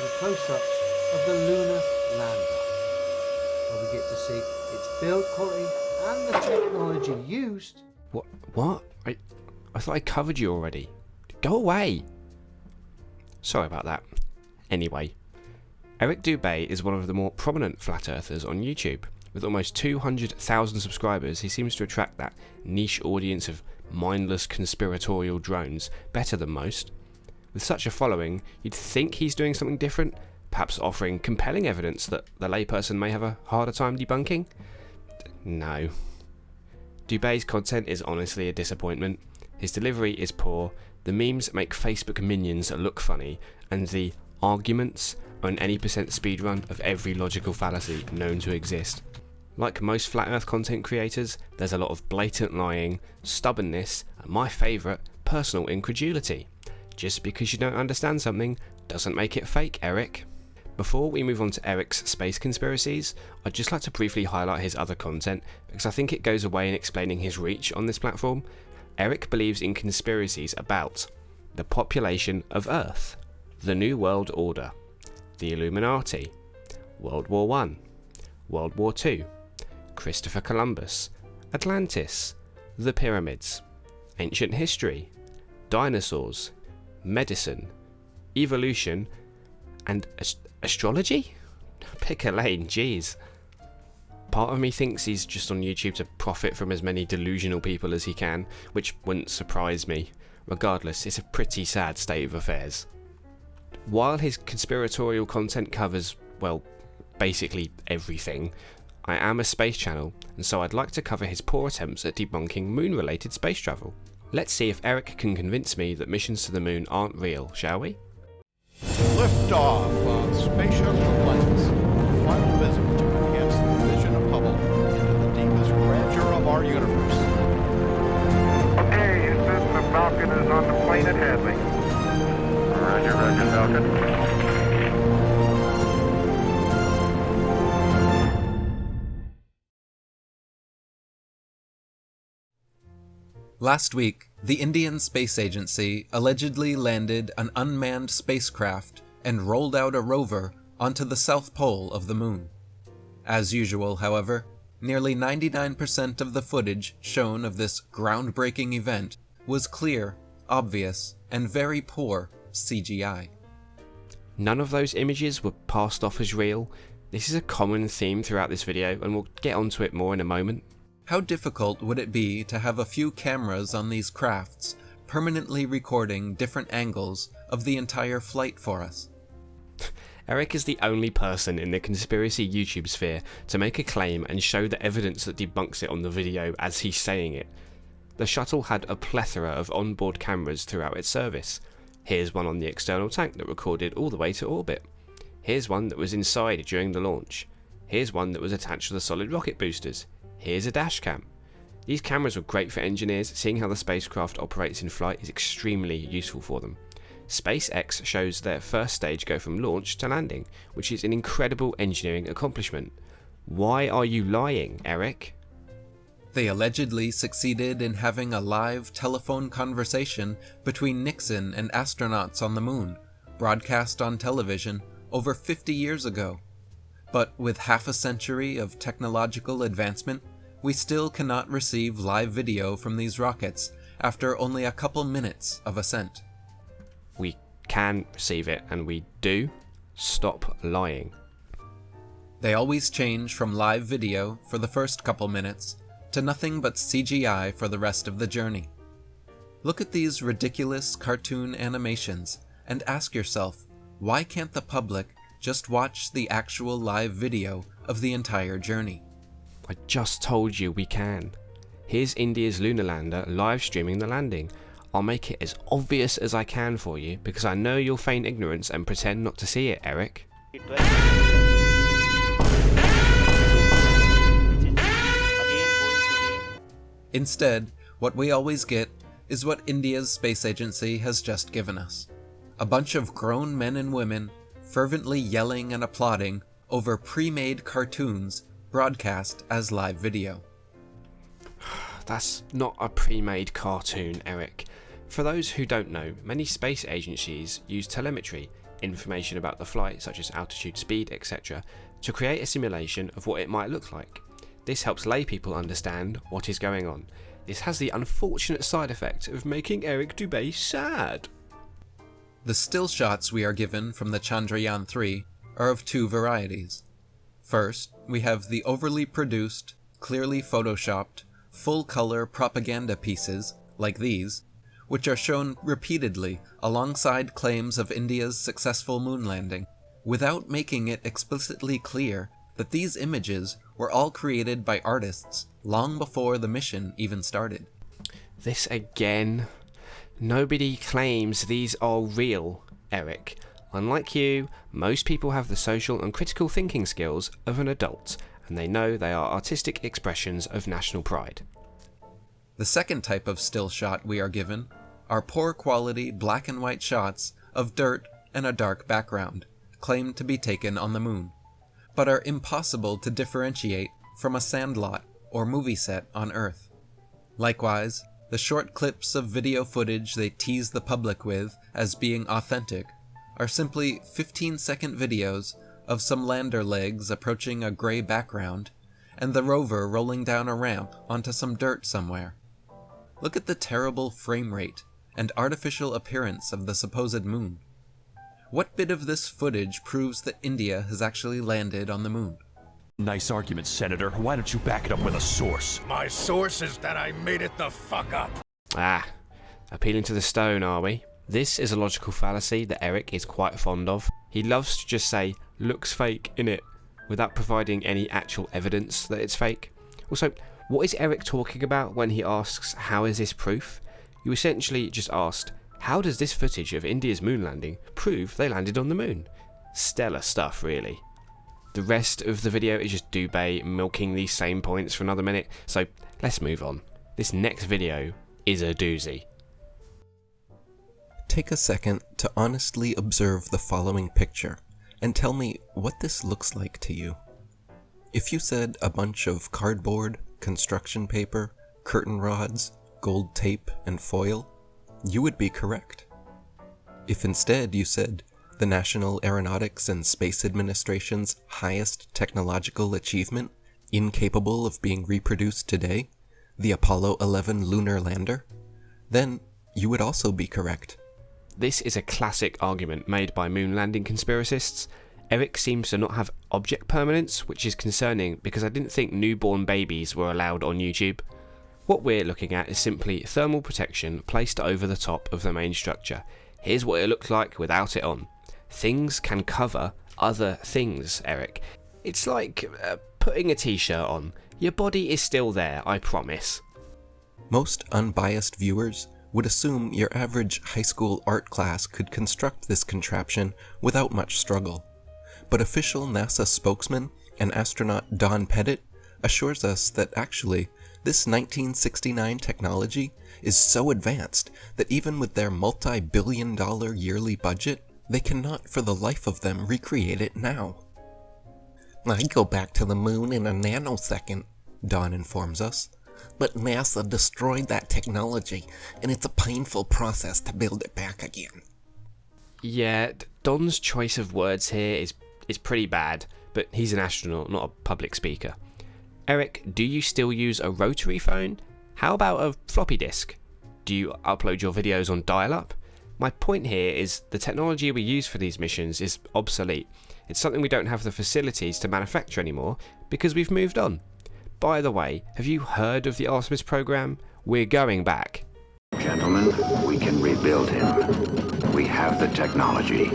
and close-ups of the Lunar lander, where we get to see its build quality and the technology used. What? I thought I covered you already. Go away! Sorry about that. Anyway, Eric Dubé is one of the more prominent flat earthers on YouTube. With almost 200,000 subscribers, he seems to attract that niche audience of mindless conspiratorial drones better than most. With such a following, you'd think he's doing something different, perhaps offering compelling evidence that the layperson may have a harder time debunking? No. Dubé's content is honestly a disappointment. His delivery is poor, the memes make Facebook minions look funny, and the arguments are an any percent speedrun of every logical fallacy known to exist. Like most flat earth content creators, there's a lot of blatant lying, stubbornness, and my favourite, personal incredulity. Just because you don't understand something doesn't make it fake, Eric. Before we move on to Eric's space conspiracies, I'd just like to briefly highlight his other content because I think it goes away in explaining his reach on this platform. Eric believes in conspiracies about the population of Earth, the New World Order, the Illuminati, World War I, World War II, Christopher Columbus, Atlantis, the pyramids, ancient history, dinosaurs, medicine, evolution, and astrology? Pick a lane, jeez. Part of me thinks he's just on YouTube to profit from as many delusional people as he can, which wouldn't surprise me. Regardless, it's a pretty sad state of affairs. While his conspiratorial content covers, well, basically everything, I am a space channel, and so I'd like to cover his poor attempts at debunking moon-related space travel. Let's see if Eric can convince me that missions to the moon aren't real, shall we? Liftoff on Space Shuttle Atlantis. Final visit to enhance the vision of Hubble into the deepest grandeur of our universe. Okay, Houston, the Falcon is on the plane at Hadley. Roger, Roger, Falcon. Last week, the Indian Space Agency allegedly landed an unmanned spacecraft and rolled out a rover onto the south pole of the moon. As usual, however, nearly 99% of the footage shown of this groundbreaking event was clear, obvious, and very poor CGI. None of those images were passed off as real. This is a common theme throughout this video, and we'll get onto it more in a moment. How difficult would it be to have a few cameras on these crafts permanently recording different angles of the entire flight for us? Eric is the only person in the conspiracy YouTube sphere to make a claim and show the evidence that debunks it on the video as he's saying it. The shuttle had a plethora of onboard cameras throughout its service. Here's one on the external tank that recorded all the way to orbit. Here's one that was inside during the launch. Here's one that was attached to the solid rocket boosters. Here's a dash cam. These cameras were great for engineers. Seeing how the spacecraft operates in flight is extremely useful for them. SpaceX shows their first stage go from launch to landing, which is an incredible engineering accomplishment. Why are you lying, Eric? They allegedly succeeded in having a live telephone conversation between Nixon and astronauts on the moon, broadcast on television over 50 years ago. But with half a century of technological advancement, we still cannot receive live video from these rockets after only a couple minutes of ascent. We can receive it, and we do. Stop lying. They always change from live video for the first couple minutes to nothing but CGI for the rest of the journey. Look at these ridiculous cartoon animations and ask yourself, why can't the public just watch the actual live video of the entire journey? I just told you we can. Here's India's lunar lander live streaming the landing. I'll make it as obvious as I can for you because I know you'll feign ignorance and pretend not to see it, Eric. Instead, what we always get is what India's space agency has just given us. A bunch of grown men and women fervently yelling and applauding over pre-made cartoons broadcast as live video. That's not a pre-made cartoon, Eric. For those who don't know, many space agencies use telemetry, information about the flight, such as altitude, speed, etc., to create a simulation of what it might look like. This helps lay people understand what is going on. This has the unfortunate side effect of making Eric Dubé sad. The still shots we are given from the Chandrayaan-3 are of two varieties. First, we have the overly produced, clearly photoshopped, full-color propaganda pieces, like these, which are shown repeatedly alongside claims of India's successful moon landing, without making it explicitly clear that these images were all created by artists long before the mission even started. This again. Nobody claims these are real, Eric. Unlike you, most people have the social and critical thinking skills of an adult, and they know they are artistic expressions of national pride. The second type of still shot we are given are poor quality black and white shots of dirt and a dark background, claimed to be taken on the moon, but are impossible to differentiate from a sandlot or movie set on Earth. Likewise, the short clips of video footage they tease the public with as being authentic are simply 15-second videos of some lander legs approaching a gray background and the rover rolling down a ramp onto some dirt somewhere. Look at the terrible frame rate and artificial appearance of the supposed moon. What bit of this footage proves that India has actually landed on the moon? Nice argument, Senator. Why don't you back it up with a source? My source is that I made it the fuck up. Appealing to the stone, are we? This is a logical fallacy that Eric is quite fond of. He loves to just say, looks fake, innit, without providing any actual evidence that it's fake. Also, what is Eric talking about when he asks, how is this proof? You essentially just asked, how does this footage of India's moon landing prove they landed on the moon? Stellar stuff, really. The rest of the video is just Dubé milking these same points for another minute, so let's move on. This next video is a doozy. Take a second to honestly observe the following picture and tell me what this looks like to you. If you said a bunch of cardboard, construction paper, curtain rods, gold tape, and foil, you would be correct. If instead you said the National Aeronautics and Space Administration's highest technological achievement, incapable of being reproduced today, the Apollo 11 lunar lander, then you would also be correct. This is a classic argument made by moon landing conspiracists. Eric seems to not have object permanence, which is concerning because I didn't think newborn babies were allowed on YouTube. What we're looking at is simply thermal protection placed over the top of the main structure. Here's what it looked like without it on. Things can cover other things, Eric. It's like putting a t-shirt on. Your body is still there, I promise. Most unbiased viewers would assume your average high school art class could construct this contraption without much struggle. But official NASA spokesman and astronaut Don Pettit assures us that actually, this 1969 technology is so advanced that even with their multi-billion-dollar yearly budget, they cannot for the life of them recreate it now. I go back to the moon in a nanosecond, Don informs us. But NASA destroyed that technology, and it's a painful process to build it back again. Yeah, Don's choice of words here is pretty bad, but he's an astronaut, not a public speaker. Eric, do you still use a rotary phone? How about a floppy disk? Do you upload your videos on dial-up? My point here is the technology we use for these missions is obsolete. It's something we don't have the facilities to manufacture anymore because we've moved on. By the way, have you heard of the Artemis program? We're going back. Gentlemen, we can rebuild him. We have the technology.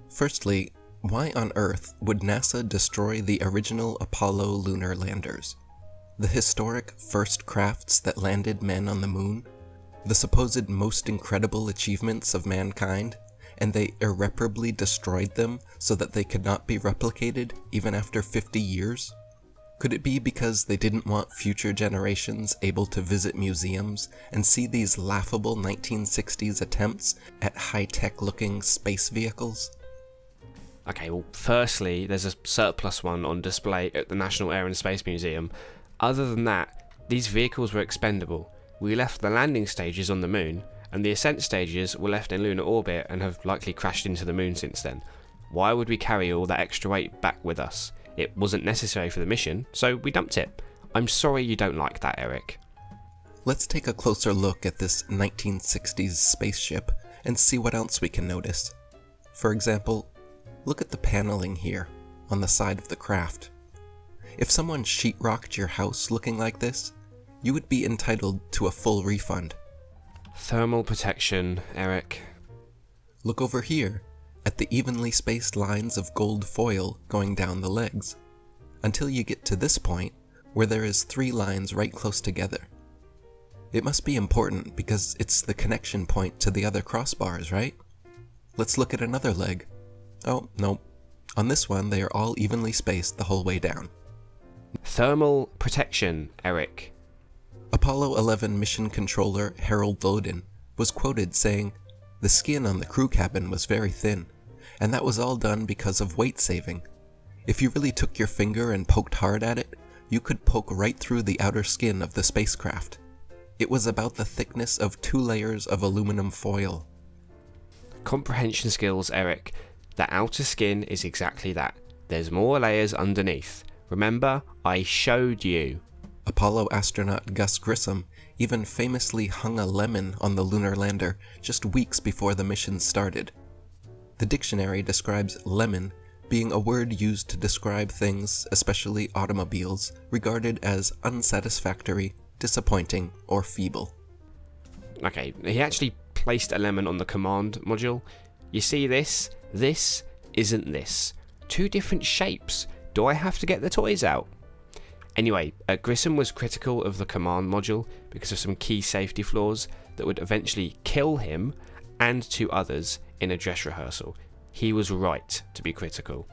Firstly, why on earth would NASA destroy the original Apollo lunar landers? The historic first crafts that landed men on the moon? The supposed most incredible achievements of mankind? And they irreparably destroyed them so that they could not be replicated even after 50 years? Could it be because they didn't want future generations able to visit museums and see these laughable 1960s attempts at high-tech looking space vehicles? Okay, well, firstly, there's a surplus one on display at the National Air and Space Museum. Other than that, these vehicles were expendable. We left the landing stages on the moon, and the ascent stages were left in lunar orbit and have likely crashed into the moon since then. Why would we carry all that extra weight back with us? It wasn't necessary for the mission, so we dumped it. I'm sorry you don't like that, Eric. Let's take a closer look at this 1960s spaceship and see what else we can notice. For example, look at the paneling here on the side of the craft. If someone sheetrocked your house looking like this, you would be entitled to a full refund. Thermal protection, Eric. Look over here at the evenly spaced lines of gold foil going down the legs, until you get to this point where there is 3 lines right close together. It must be important because it's the connection point to the other crossbars, right? Let's look at another leg. Oh, no. On this one, they are all evenly spaced the whole way down. Thermal protection, Eric. Apollo 11 mission controller Harold Loden was quoted saying, "The skin on the crew cabin was very thin, and that was all done because of weight saving. If you really took your finger and poked hard at it, you could poke right through the outer skin of the spacecraft. It was about the thickness of 2 layers of aluminum foil." Comprehension skills, Eric. The outer skin is exactly that. There's more layers underneath. Remember, I showed you. Apollo astronaut Gus Grissom even famously hung a lemon on the lunar lander just weeks before the mission started. The dictionary describes lemon being a word used to describe things, especially automobiles, regarded as unsatisfactory, disappointing, or feeble. Okay, he actually placed a lemon on the command module. You see this? This isn't this. 2 different shapes. Do I have to get the toys out? Anyway, Grissom was critical of the command module because of some key safety flaws that would eventually kill him and 2 others in a dress rehearsal. He was right to be critical.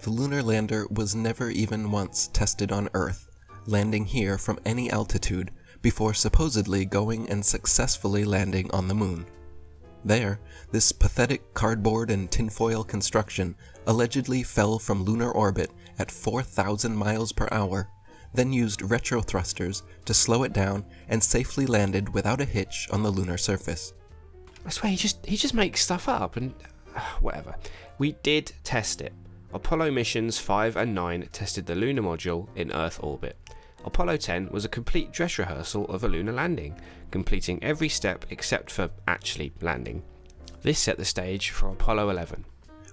The lunar lander was never even once tested on Earth, landing here from any altitude before supposedly going and successfully landing on the moon. There, this pathetic cardboard and tinfoil construction allegedly fell from lunar orbit at 4,000 miles per hour, then used retro thrusters to slow it down and safely landed without a hitch on the lunar surface. I swear, he just makes stuff up and whatever. We did test it. Apollo missions 5 and 9 tested the lunar module in Earth orbit. Apollo 10 was a complete dress rehearsal of a lunar landing, completing every step except for actually landing. This set the stage for Apollo 11.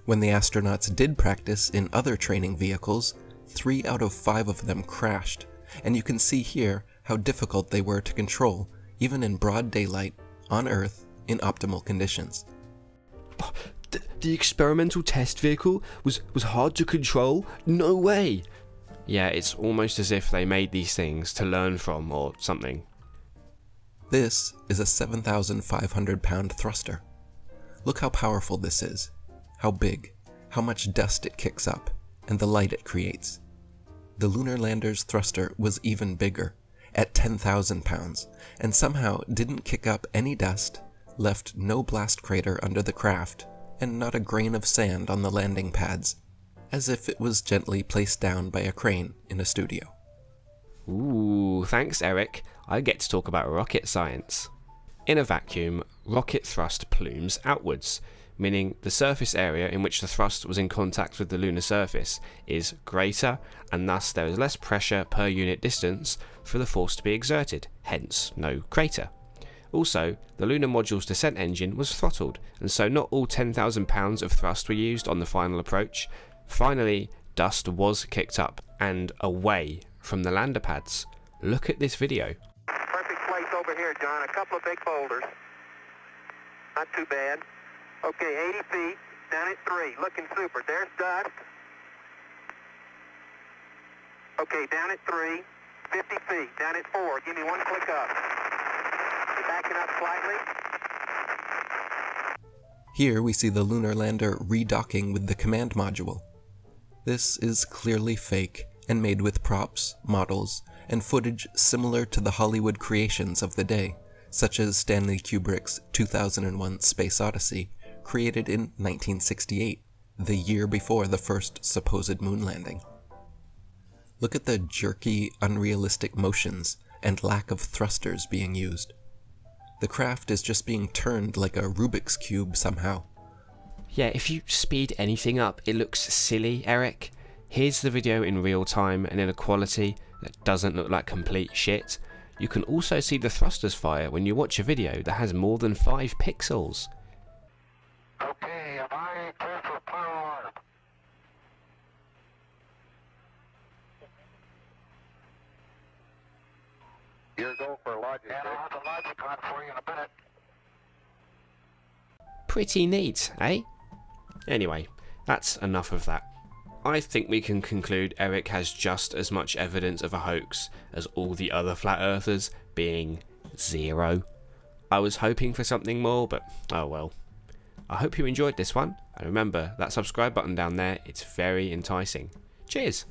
When the astronauts did practice in other training vehicles, 3 out of 5 of them crashed, and you can see here how difficult they were to control, even in broad daylight, on Earth, in optimal conditions. The experimental test vehicle was hard to control? No way! Yeah, it's almost as if they made these things to learn from or something. This is a 7,500-pound thruster. Look how powerful this is, how big, how much dust it kicks up, and the light it creates. The lunar lander's thruster was even bigger, at 10,000 pounds, and somehow didn't kick up any dust, left no blast crater under the craft, and not a grain of sand on the landing pads, as if it was gently placed down by a crane in a studio. Ooh, thanks Eric. I get to talk about rocket science. In a vacuum, rocket thrust plumes outwards, meaning the surface area in which the thrust was in contact with the lunar surface is greater, and thus there is less pressure per unit distance for the force to be exerted, hence no crater. Also, the lunar module's descent engine was throttled, and so not all 10,000 pounds of thrust were used on the final approach. Finally, dust was kicked up and away from the lander pads. Look at this video. Perfect place over here, John. A couple of big boulders. Not too bad. Okay, 80 feet, down at 3, looking super. There's dust. Okay, down at 3, 50 feet, down at 4. Give me 1 click up. You're backing up slightly. Here we see the lunar lander redocking with the command module. This is clearly fake and made with props, models, and footage similar to the Hollywood creations of the day, such as Stanley Kubrick's 2001 Space Odyssey, created in 1968, the year before the first supposed moon landing. Look at the jerky, unrealistic motions and lack of thrusters being used. The craft is just being turned like a Rubik's Cube somehow. Yeah, if you speed anything up, it looks silly, Eric. Here's the video in real time and in a quality that doesn't look like complete shit. You can also see the thrusters fire when you watch a video that has more than 5 pixels. Okay, am I clear for power on? You're go for logic. And I'll have the logic on for you in a minute. Pretty neat, eh? Anyway, that's enough of that. I think we can conclude Eric has just as much evidence of a hoax as all the other flat earthers, being 0. I was hoping for something more, but oh well. I hope you enjoyed this one, and remember that subscribe button down there, it's very enticing. Cheers!